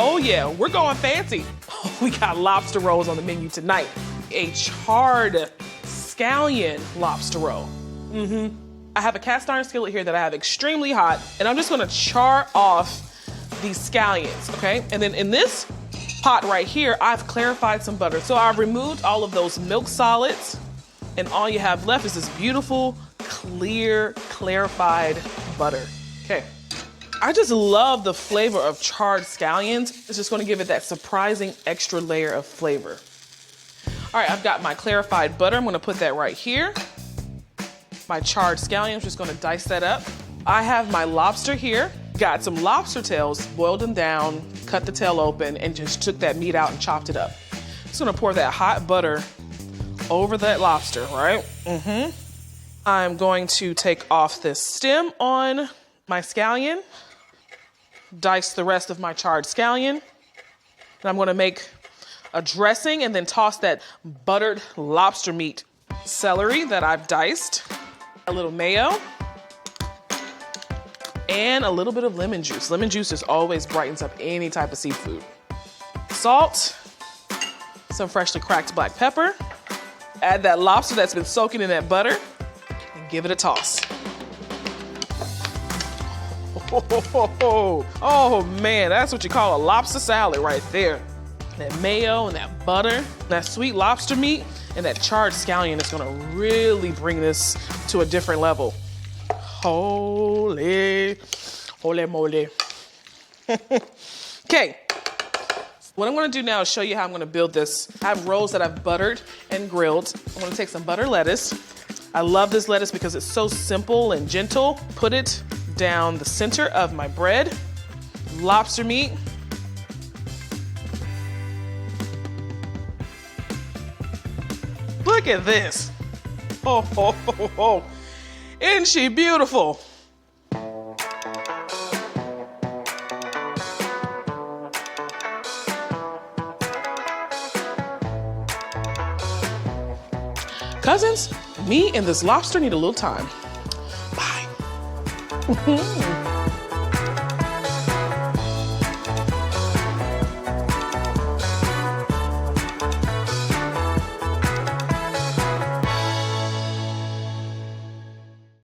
Oh yeah, we're going fancy. We got lobster rolls on the menu tonight. A charred scallion lobster roll. I have a cast iron skillet here that I have extremely hot, and I'm just gonna char off these scallions, okay? And then in this pot right here, I've clarified some butter. So I've removed all of those milk solids, and all you have left is this beautiful, clear, clarified butter. Okay. I just love the flavor of charred scallions. It's just gonna give it that surprising extra layer of flavor. All right, I've got my clarified butter. I'm gonna put that right here. My charred scallions, I'm just gonna dice that up. I have my lobster here. Got some lobster tails, boiled them down, cut the tail open, and just took that meat out and chopped it up. Just gonna pour that hot butter over that lobster, right? I'm going to take off this stem on my scallion, dice the rest of my charred scallion, and I'm gonna make a dressing and then toss that buttered lobster meat, celery that I've diced, a little mayo, and a little bit of lemon juice. Lemon juice just always brightens up any type of seafood. Salt, some freshly cracked black pepper, add that lobster that's been soaking in that butter, and give it a toss. Oh man, that's what you call a lobster salad right there. That mayo and that butter, that sweet lobster meat, and that charred scallion is gonna really bring this to a different level. Holy moly. Okay, what I'm gonna do now is show you how I'm gonna build this. I have rolls that I've buttered and grilled. I'm gonna take some butter lettuce. I love this lettuce because it's so simple and gentle. Put it down the center of my bread, lobster meat. Look at this. Oh. Isn't she beautiful? Cousins, me and this lobster need a little time. Bye.